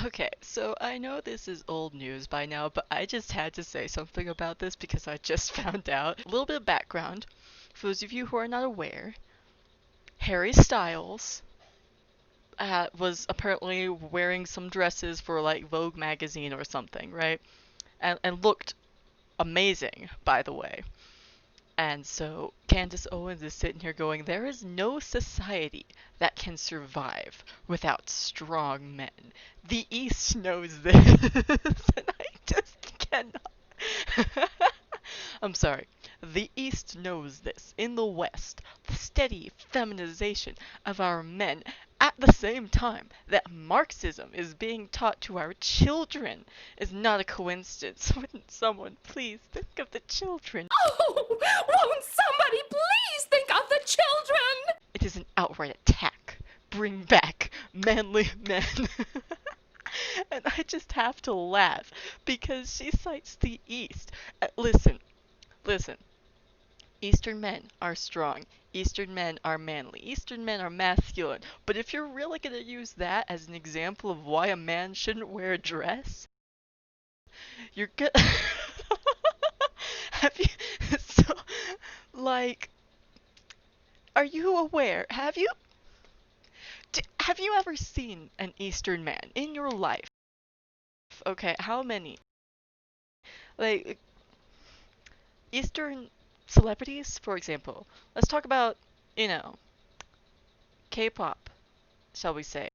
Okay, so I know this is old news by now, but I just had to say something about this because I just found out. A little bit of background. For those of you who are not aware, Harry Styles was apparently wearing some dresses for like Vogue magazine or something, right? And looked amazing, by the way. And so Candace Owens is sitting here going, there is no society that can survive without strong men. The East knows this, and I just cannot. I'm sorry. The East knows this. In the West, the steady feminization of our men at the same time that Marxism is being taught to our children is not a coincidence. Wouldn't someone please think of the children? Oh, won't somebody please think of the children? It is an outright attack. Bring back manly men. And I just have to laugh because she cites the East. Listen. Eastern men are strong. Eastern men are manly. Eastern men are masculine. But if you're really going to use that as an example of why a man shouldn't wear a dress, you're good. Have you. So, like. Are you aware? Have you ever seen an Eastern man in your life? Okay, how many? Like, Eastern celebrities, for example. Let's talk about, you know, K-pop, shall we say.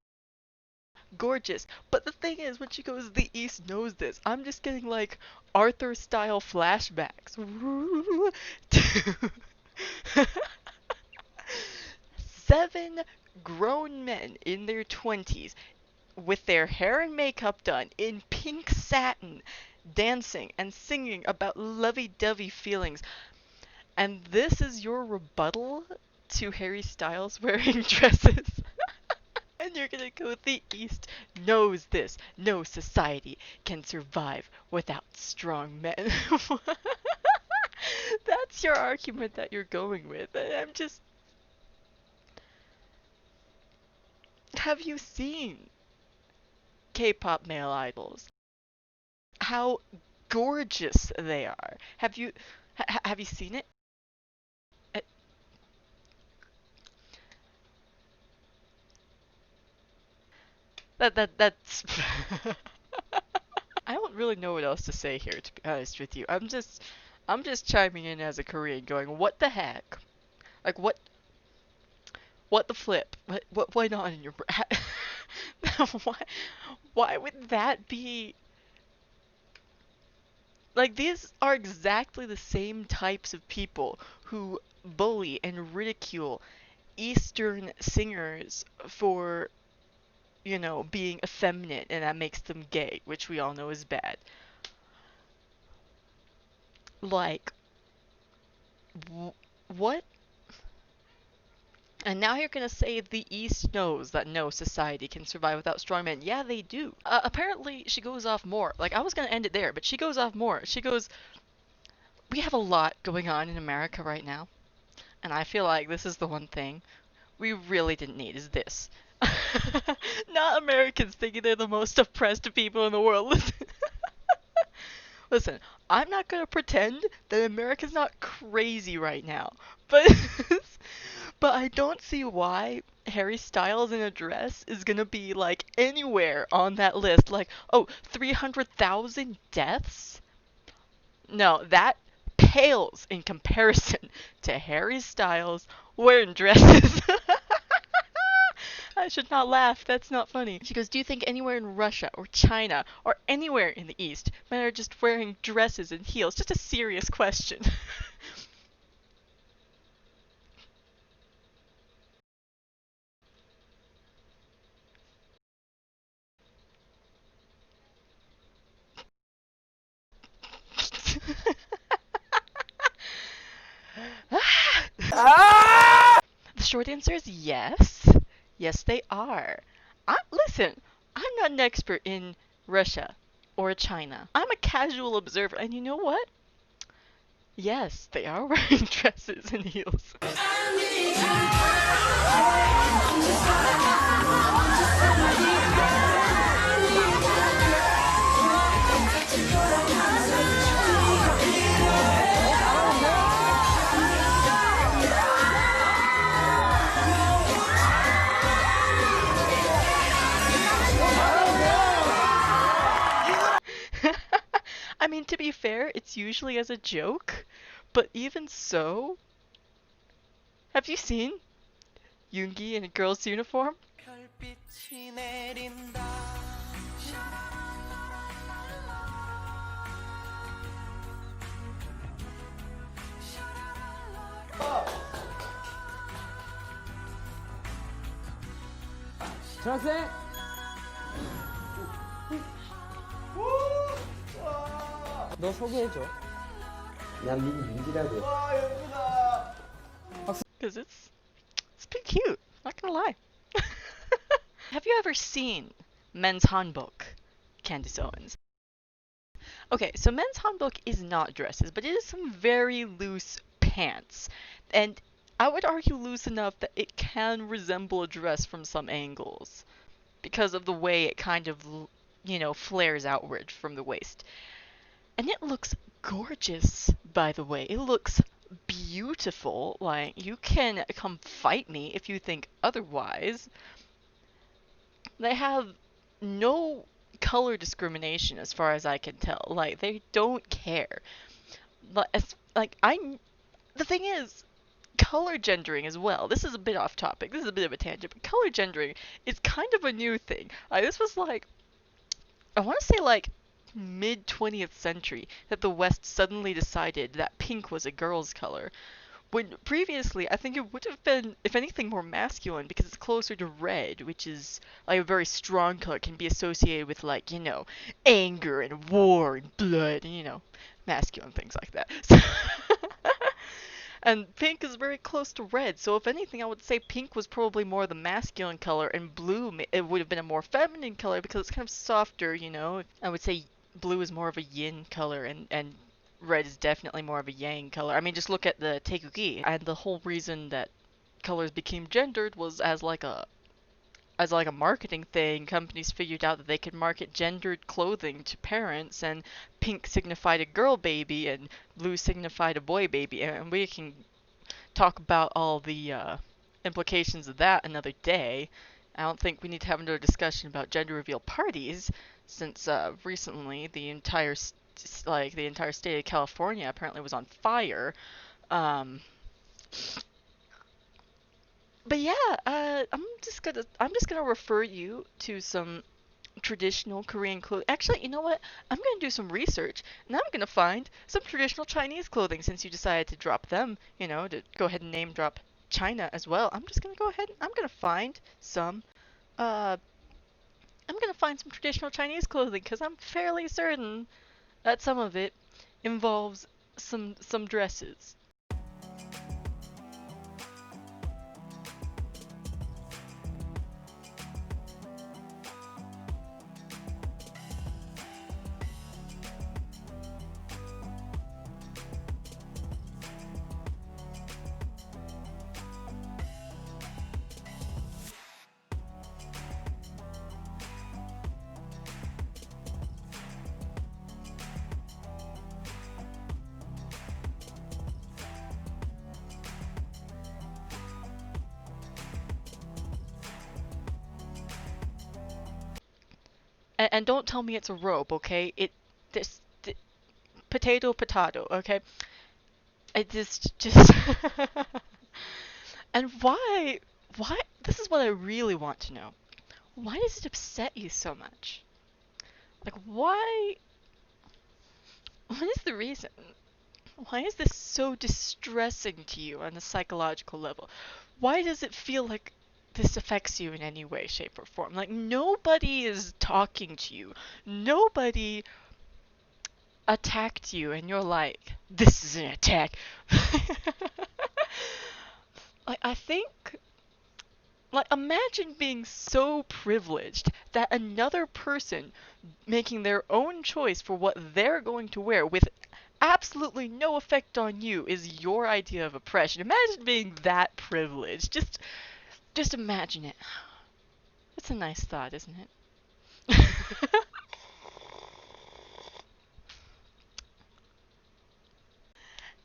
Gorgeous. But the thing is, when she goes, the East knows this. I'm just getting like Arthur-style flashbacks. 7 grown men in their 20s with their hair and makeup done in pink satin, dancing and singing about lovey-dovey feelings. And this is your rebuttal to Harry Styles wearing dresses? And you're gonna go, the East knows this. No society can survive without strong men. That's your argument that you're going with. I'm just. Have you seen K-pop male idols? How gorgeous they are. Have you seen it? Uh, that's I don't really know what else to say here, to be honest with you. I'm just chiming in as a Korean going, what the heck? Like what the flip? What went on in your why why would that be? Like, these are exactly the same types of people who bully and ridicule Eastern singers for, being effeminate and that makes them gay, which we all know is bad. Like, what? And now you're gonna say the East knows that no society can survive without strong men. Yeah, they do. Apparently, she goes off more. Like, I was gonna end it there, but she goes off more. She goes, we have a lot going on in America right now. And I feel like this is the one thing we really didn't need is this. Not Americans thinking they're the most oppressed people in the world. Listen, I'm not gonna pretend that America's not crazy right now, but but I don't see why Harry Styles in a dress is gonna be like anywhere on that list. Like, oh, 300,000 deaths? No, that pales in comparison to Harry Styles wearing dresses. I should not laugh. That's not funny. She goes, do you think anywhere in Russia or China or anywhere in the East men are just wearing dresses and heels? Just a serious question. The short answer is yes. Yes, they are. Listen, I'm not an expert in Russia or China. I'm a casual observer, and you know what? Yes, they are wearing dresses and heels. to be fair, it's usually as a joke, but even so, have you seen Yoongi in a girl's uniform? 별빛이 내린다. 전학생! 너 소개해줘. 난 민지라고. Because it's pretty cute, not gonna lie. Have you ever seen Men's Hanbok, Candace Owens? Okay, so Men's Hanbok is not dresses, but it is some very loose pants. And I would argue loose enough that it can resemble a dress from some angles because of the way it kind of, flares outward from the waist. And it looks gorgeous, by the way. It looks beautiful. Like, you can come fight me if you think otherwise. They have no color discrimination as far as I can tell. Like, they don't care. The thing is, color gendering as well. This is a bit off topic. This is a bit of a tangent, but color gendering is kind of a new thing. This was I want to say mid 20th century that the West suddenly decided that pink was a girl's color. When previously, I think it would have been, if anything, more masculine because it's closer to red, which is a very strong color, can be associated with anger and war and blood and masculine things like that. And pink is very close to red, so if anything, I would say pink was probably more the masculine color, and blue, it would have been a more feminine color because it's kind of softer, I would say blue is more of a yin color, and red is definitely more of a yang color. I mean, just look at the Taekugi, and the whole reason that colors became gendered was as a marketing thing. Companies figured out that they could market gendered clothing to parents, and pink signified a girl baby and blue signified a boy baby, and we can talk about all the implications of that another day. I don't think we need to have another discussion about gender reveal parties, since recently the entire state of California apparently was on fire. But yeah, I'm just gonna refer you to some traditional Korean clothing. Actually, you know what? I'm gonna do some research, and I'm gonna find some traditional Chinese clothing since you decided to drop them. To go ahead and name drop China as well. I'm just gonna go ahead and I'm gonna find some. I'm gonna find some traditional Chinese clothing because I'm fairly certain that some of it involves some dresses. And don't tell me it's a robe, okay? Potato, okay? It just And why, this is what I really want to know. Why does it upset you so much? What is the reason? Why is this so distressing to you on a psychological level? Why does it feel like this affects you in any way, shape, or form? Nobody is talking to you. Nobody attacked you, and you're like, this is an attack. I think, imagine being so privileged that another person making their own choice for what they're going to wear with absolutely no effect on you is your idea of oppression. Imagine being that privileged. Just imagine it. It's a nice thought, isn't it?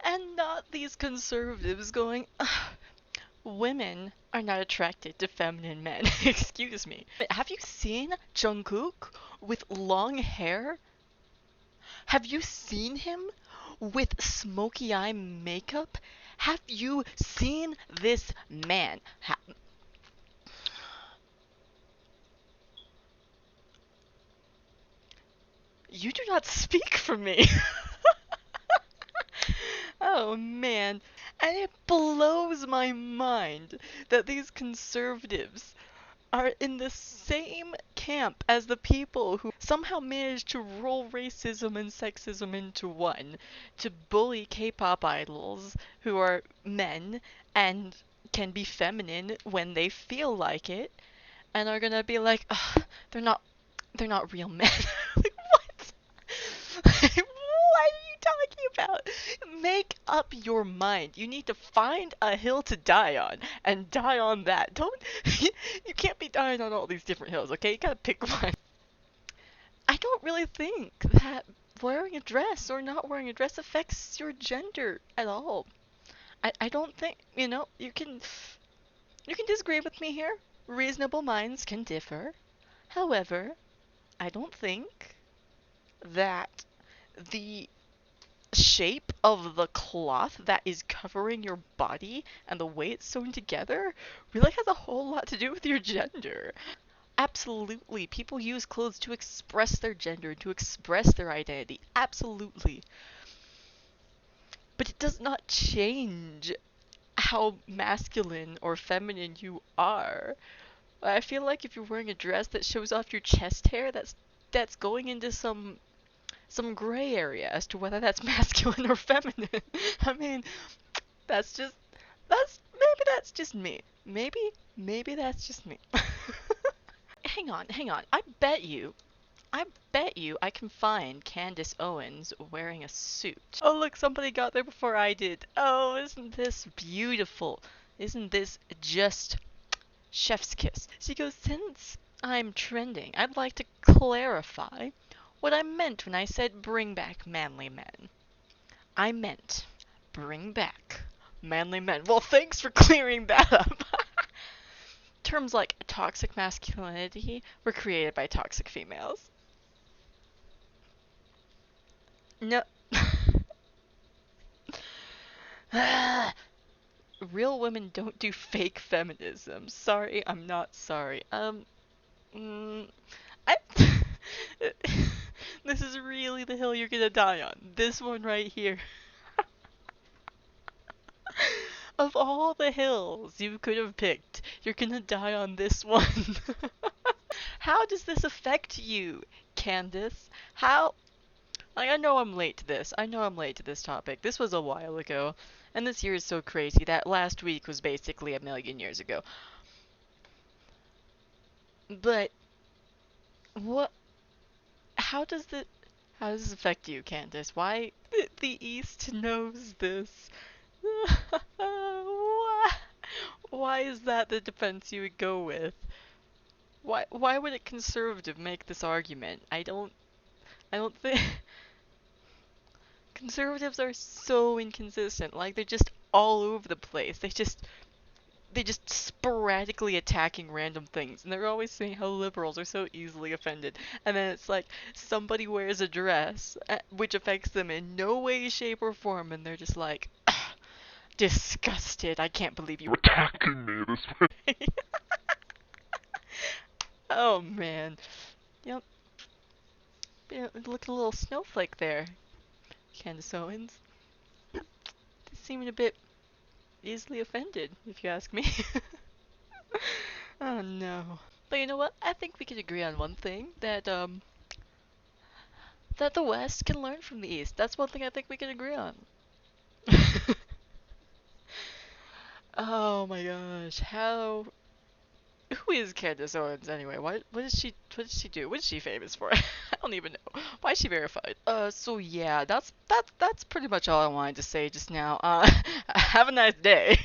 And not these conservatives going, women are not attracted to feminine men. Excuse me. Have you seen Jungkook with long hair? Have you seen him with smoky eye makeup? Have you seen this man? You do not speak for me. Oh man. And it blows my mind that these conservatives are in the same camp as the people who somehow managed to roll racism and sexism into one, to bully K-pop idols who are men and can be feminine when they feel like it, and are gonna be like, ugh, they're not real men. Like, what? What are you talking about? Make up your mind. You need to find a hill to die on and die on that. Don't you can't be dying on all these different hills, okay? You gotta pick one. I don't really think that wearing a dress or not wearing a dress affects your gender at all. I don't think, you can disagree with me here. Reasonable minds can differ. However, I don't think that the shape of the cloth that is covering your body and the way it's sewn together really has a whole lot to do with your gender. Absolutely, people use clothes to express their gender, to express their identity. Absolutely. But it does not change how masculine or feminine you are. I feel like if you're wearing a dress that shows off your chest hair, that's going into some gray area as to whether that's masculine or feminine. I mean, maybe that's just me. Maybe that's just me. Hang on. I bet you I can find Candace Owens wearing a suit. Oh look, somebody got there before I did. Oh, isn't this beautiful? Isn't this just chef's kiss? She goes, since I'm trending, I'd like to clarify what I meant when I said bring back manly men. I meant bring back manly men. Well, thanks for clearing that up. Terms like toxic masculinity were created by toxic females. No. Real women don't do fake feminism. Sorry, I'm not sorry. I This is really the hill you're gonna die on. This one right here. Of all the hills you could have picked, you're gonna die on this one. How does this affect you, Candace? How? Like, I know I'm late to this. I know I'm late to this topic. This was a while ago. And this year is so crazy that last week was basically a million years ago. But what? How does this affect you, Candace? Why the East knows this? Why is that the defense you would go with? Why would a conservative make this argument? I don't think conservatives are so inconsistent. Like, they're just all over the place. They just sporadically attacking random things, and they're always saying how liberals are so easily offended. And then it's like somebody wears a dress which affects them in no way, shape, or form, and they're just like, disgusted. I can't believe you attacking me this way. Oh man. Yep. Yeah, looking a little snowflake there, Candace Owens. Seeming a bit easily offended, if you ask me. Oh no. But you know what? I think we can agree on one thing, that the West can learn from the East. That's one thing I think we can agree on. Oh my gosh, who is Candace Owens anyway? What does she do? What is she famous for? I don't even know. Why is she verified? So yeah, that's pretty much all I wanted to say just now. Have a nice day.